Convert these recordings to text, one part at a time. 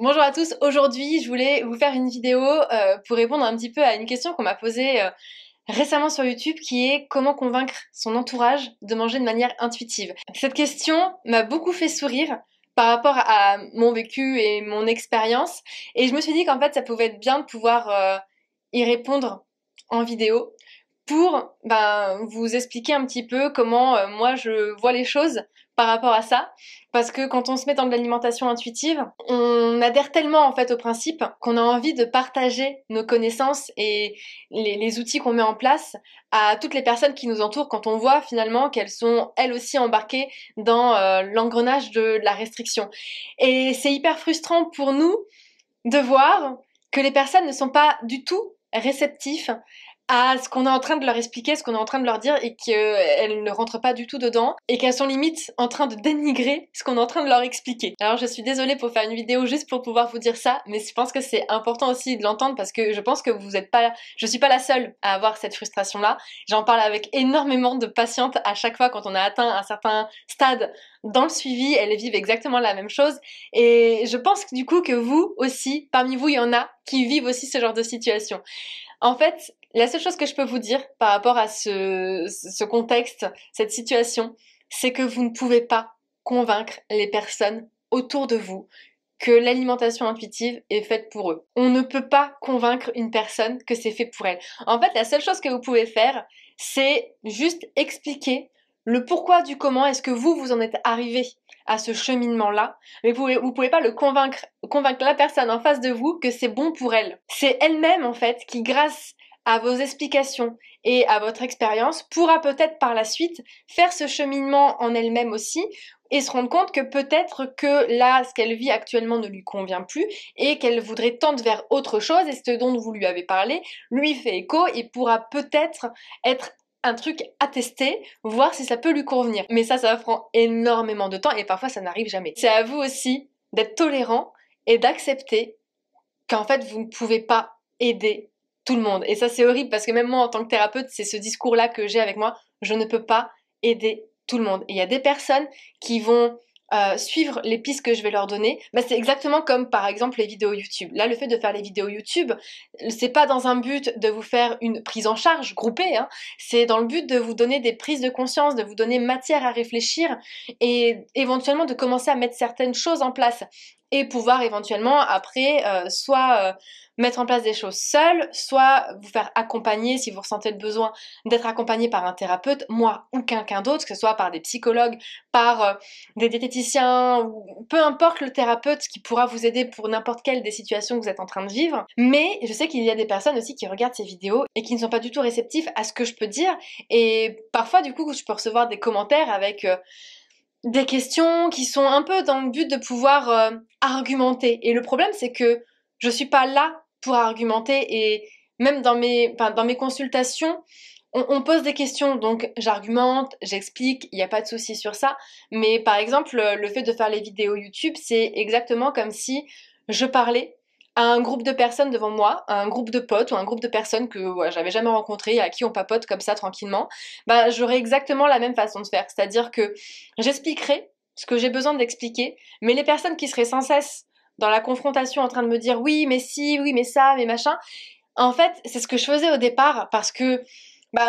Bonjour à tous, aujourd'hui je voulais vous faire une vidéo pour répondre un petit peu à une question qu'on m'a posée récemment sur YouTube qui est comment convaincre son entourage de manger de manière intuitive. Cette question m'a beaucoup fait sourire par rapport à mon vécu et mon expérience et je me suis dit qu'en fait ça pouvait être bien de pouvoir y répondre en vidéo pour vous expliquer un petit peu comment moi je vois les choses par rapport à ça. Parce que quand on se met dans de l'alimentation intuitive, on adhère tellement en fait au principe qu'on a envie de partager nos connaissances et les outils qu'on met en place à toutes les personnes qui nous entourent quand on voit finalement qu'elles sont elles aussi embarquées dans l'engrenage de la restriction. Et c'est hyper frustrant pour nous de voir que les personnes ne sont pas du tout réceptifs à ce qu'on est en train de leur expliquer, ce qu'on est en train de leur dire et qu'elles ne rentrent pas du tout dedans et qu'elles sont limite en train de dénigrer ce qu'on est en train de leur expliquer. Alors je suis désolée pour faire une vidéo juste pour pouvoir vous dire ça, mais je pense que c'est important aussi de l'entendre parce que je pense que vous êtes pas, je suis pas la seule à avoir cette frustration-là. J'en parle avec énormément de patientes à chaque fois quand on a atteint un certain stade dans le suivi, elles vivent exactement la même chose et je pense que du coup que vous aussi, parmi vous il y en a qui vivent aussi ce genre de situation. En fait, la seule chose que je peux vous dire par rapport à ce contexte, cette situation, c'est que vous ne pouvez pas convaincre les personnes autour de vous que l'alimentation intuitive est faite pour eux. On ne peut pas convaincre une personne que c'est fait pour elle. En fait, la seule chose que vous pouvez faire, c'est juste expliquer le pourquoi du comment est-ce que vous en êtes arrivé à ce cheminement-là, mais vous pouvez pas convaincre la personne en face de vous que c'est bon pour elle. C'est elle-même, en fait, qui, grâce à vos explications et à votre expérience, pourra peut-être par la suite faire ce cheminement en elle-même aussi et se rendre compte que peut-être que là, ce qu'elle vit actuellement ne lui convient plus et qu'elle voudrait tendre vers autre chose et ce dont vous lui avez parlé lui fait écho et pourra peut-être être un truc à tester, voir si ça peut lui convenir. Mais ça prend énormément de temps et parfois ça n'arrive jamais. C'est à vous aussi d'être tolérant et d'accepter qu'en fait vous ne pouvez pas aider tout le monde. Et ça c'est horrible parce que même moi en tant que thérapeute, c'est ce discours-là que j'ai avec moi, je ne peux pas aider tout le monde. Et il y a des personnes qui vont suivre les pistes que je vais leur donner, c'est exactement comme par exemple les vidéos YouTube. Là, le fait de faire les vidéos YouTube, c'est pas dans un but de vous faire une prise en charge groupée, hein, c'est dans le but de vous donner des prises de conscience, de vous donner matière à réfléchir et éventuellement de commencer à mettre certaines choses en place et pouvoir éventuellement après soit mettre en place des choses seules, soit vous faire accompagner si vous ressentez le besoin d'être accompagné par un thérapeute, moi ou quelqu'un d'autre, que ce soit par des psychologues, par des diététiciens, ou peu importe le thérapeute qui pourra vous aider pour n'importe quelle des situations que vous êtes en train de vivre. Mais je sais qu'il y a des personnes aussi qui regardent ces vidéos et qui ne sont pas du tout réceptifs à ce que je peux dire et parfois du coup je peux recevoir des commentaires avec des questions qui sont un peu dans le but de pouvoir argumenter. Et le problème, c'est que je suis pas là pour argumenter et même dans mes consultations, on pose des questions, donc j'argumente, j'explique, il n'y a pas de souci sur ça. Mais par exemple, le fait de faire les vidéos YouTube, c'est exactement comme si je parlais à un groupe de personnes devant moi, à un groupe de potes ou un groupe de personnes que voilà, j'avais jamais rencontré, à qui on papote comme ça tranquillement. J'aurais exactement la même façon de faire, c'est-à-dire que j'expliquerai ce que j'ai besoin d'expliquer, mais les personnes qui seraient sans cesse dans la confrontation en train de me dire oui mais si, oui mais ça, mais machin, en fait c'est ce que je faisais au départ parce que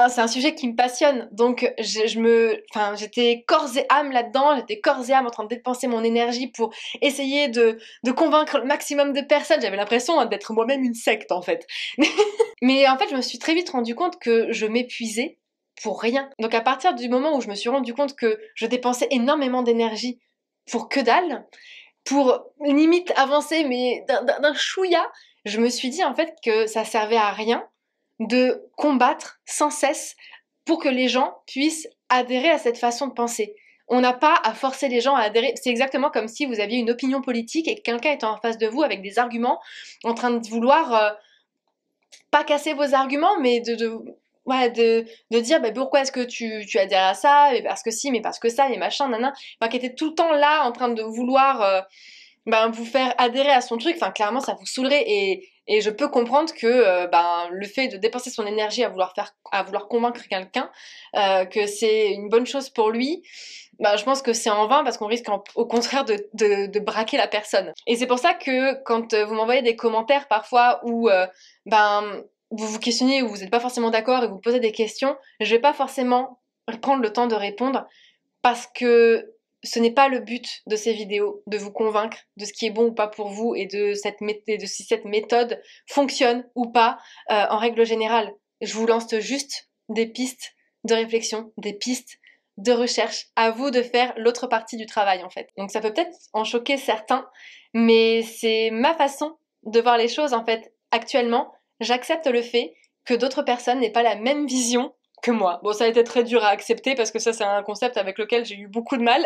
c'est un sujet qui me passionne, donc j'étais corps et âme là-dedans, j'étais corps et âme en train de dépenser mon énergie pour essayer de convaincre le maximum de personnes. J'avais l'impression d'être moi-même une secte en fait. Mais en fait, je me suis très vite rendu compte que je m'épuisais pour rien. Donc à partir du moment où je me suis rendu compte que je dépensais énormément d'énergie pour que dalle, pour limite avancer mais d'un chouïa, je me suis dit en fait que ça servait à rien de combattre sans cesse pour que les gens puissent adhérer à cette façon de penser. On n'a pas à forcer les gens à adhérer. C'est exactement comme si vous aviez une opinion politique et que quelqu'un était en face de vous avec des arguments en train de vouloir pas casser vos arguments, mais de dire pourquoi est-ce que tu adhères à ça, mais parce que si, mais parce que ça, et machin, nana, qui était tout le temps là en train de vouloir vous faire adhérer à son truc, enfin clairement ça vous saoulerait et je peux comprendre que le fait de dépenser son énergie à vouloir convaincre quelqu'un que c'est une bonne chose pour lui, je pense que c'est en vain parce qu'on risque au contraire de braquer la personne. Et c'est pour ça que quand vous m'envoyez des commentaires parfois où vous vous questionnez ou vous n'êtes pas forcément d'accord et vous posez des questions, je vais pas forcément prendre le temps de répondre parce que ce n'est pas le but de ces vidéos, de vous convaincre de ce qui est bon ou pas pour vous et de si cette méthode fonctionne ou pas en règle générale. Je vous lance juste des pistes de réflexion, des pistes de recherche. À vous de faire l'autre partie du travail en fait. Donc ça peut peut-être en choquer certains, mais c'est ma façon de voir les choses en fait. Actuellement, j'accepte le fait que d'autres personnes n'aient pas la même vision que moi. Bon, ça a été très dur à accepter parce que ça, c'est un concept avec lequel j'ai eu beaucoup de mal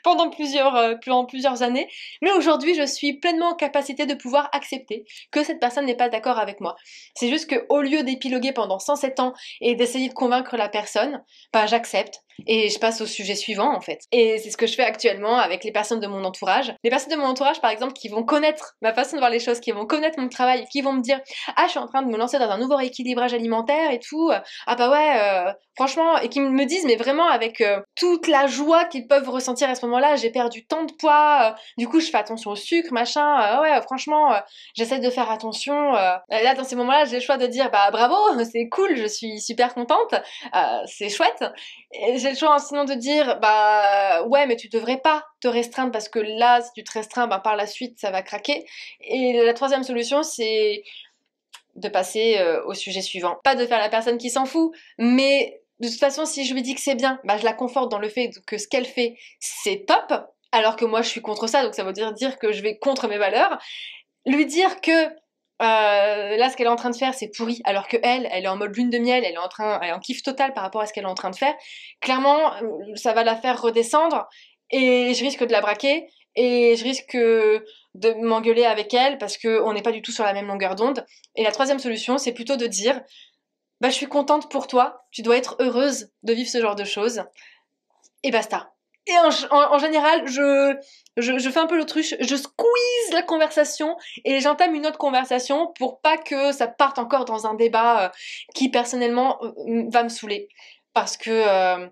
pendant plusieurs années. Mais aujourd'hui, je suis pleinement en capacité de pouvoir accepter que cette personne n'est pas d'accord avec moi. C'est juste que au lieu d'épiloguer pendant 107 ans et d'essayer de convaincre la personne, j'accepte et je passe au sujet suivant en fait. Et c'est ce que je fais actuellement avec les personnes de mon entourage. Les personnes de mon entourage, par exemple, qui vont connaître ma façon de voir les choses, qui vont connaître mon travail, qui vont me dire « Ah, je suis en train de me lancer dans un nouveau rééquilibrage alimentaire et tout. Ah bah ouais, franchement, et qui me disent, mais vraiment avec toute la joie qu'ils peuvent ressentir à ce moment-là, j'ai perdu tant de poids, du coup je fais attention au sucre, machin, ouais, franchement, j'essaie de faire attention. Là, dans ces moments-là, j'ai le choix de dire, bravo, c'est cool, je suis super contente, c'est chouette. Et j'ai le choix sinon de dire, ouais, mais tu devrais pas te restreindre parce que là, si tu te restreins, par la suite, ça va craquer. Et la troisième solution, c'est de passer au sujet suivant. Pas de faire la personne qui s'en fout, mais de toute façon, si je lui dis que c'est bien, je la conforte dans le fait que ce qu'elle fait, c'est top, alors que moi, je suis contre ça, donc ça veut dire que je vais contre mes valeurs. Lui dire que là, ce qu'elle est en train de faire, c'est pourri, alors que elle est en mode lune de miel, elle est en kiff total par rapport à ce qu'elle est en train de faire. Clairement, ça va la faire redescendre et je risque de la braquer et je risque de m'engueuler avec elle parce qu'on n'est pas du tout sur la même longueur d'onde. Et la troisième solution, c'est plutôt de dire je suis contente pour toi, tu dois être heureuse de vivre ce genre de choses et basta. Et en général, je fais un peu l'autruche, je squeeze la conversation et j'entame une autre conversation pour pas que ça parte encore dans un débat qui personnellement va me saouler. Parce que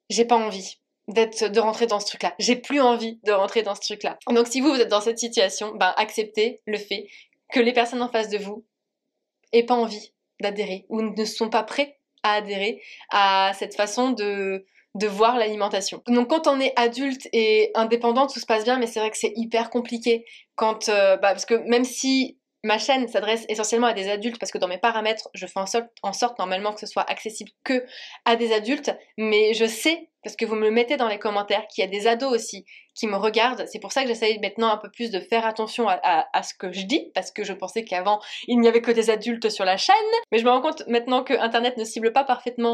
j'ai pas envie de rentrer dans ce truc-là. J'ai plus envie de rentrer dans ce truc-là. Donc si vous êtes dans cette situation, acceptez le fait que les personnes en face de vous aient pas envie d'adhérer ou ne sont pas prêts à adhérer à cette façon de voir l'alimentation. Donc quand on est adulte et indépendant, tout se passe bien, mais c'est vrai que c'est hyper compliqué quand parce que même si ma chaîne s'adresse essentiellement à des adultes, parce que dans mes paramètres, je fais en sorte normalement que ce soit accessible que à des adultes, mais je sais, parce que vous me le mettez dans les commentaires, qu'il y a des ados aussi qui me regardent. C'est pour ça que j'essaye maintenant un peu plus de faire attention à ce que je dis, parce que je pensais qu'avant, il n'y avait que des adultes sur la chaîne, mais je me rends compte maintenant que Internet ne cible pas parfaitement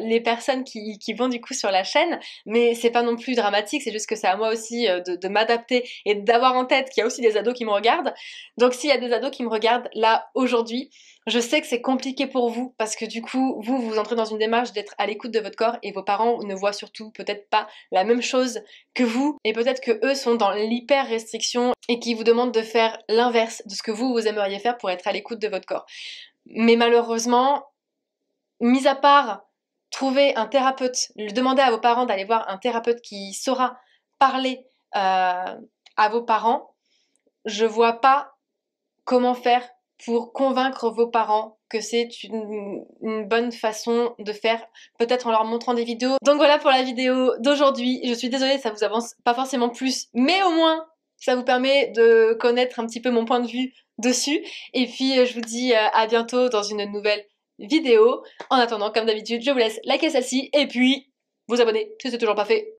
les personnes qui vont du coup sur la chaîne, mais c'est pas non plus dramatique, c'est juste que c'est à moi aussi de m'adapter et d'avoir en tête qu'il y a aussi des ados qui me regardent. Donc s'il y a des ados qui me regardent là aujourd'hui, je sais que c'est compliqué pour vous parce que du coup, vous entrez dans une démarche d'être à l'écoute de votre corps et vos parents ne voient surtout peut-être pas la même chose que vous et peut-être que eux sont dans l'hyper restriction et qui vous demandent de faire l'inverse de ce que vous aimeriez faire pour être à l'écoute de votre corps. Mais malheureusement, mis à part trouver un thérapeute, demander à vos parents d'aller voir un thérapeute qui saura parler à vos parents, je vois pas comment faire pour convaincre vos parents que c'est une bonne façon de faire, peut-être en leur montrant des vidéos. Donc voilà pour la vidéo d'aujourd'hui. Je suis désolée, ça vous avance pas forcément plus, mais au moins ça vous permet de connaître un petit peu mon point de vue dessus. Et puis je vous dis à bientôt dans une nouvelle vidéo. En attendant, comme d'habitude, je vous laisse liker celle-ci et puis vous abonner si c'est toujours pas fait.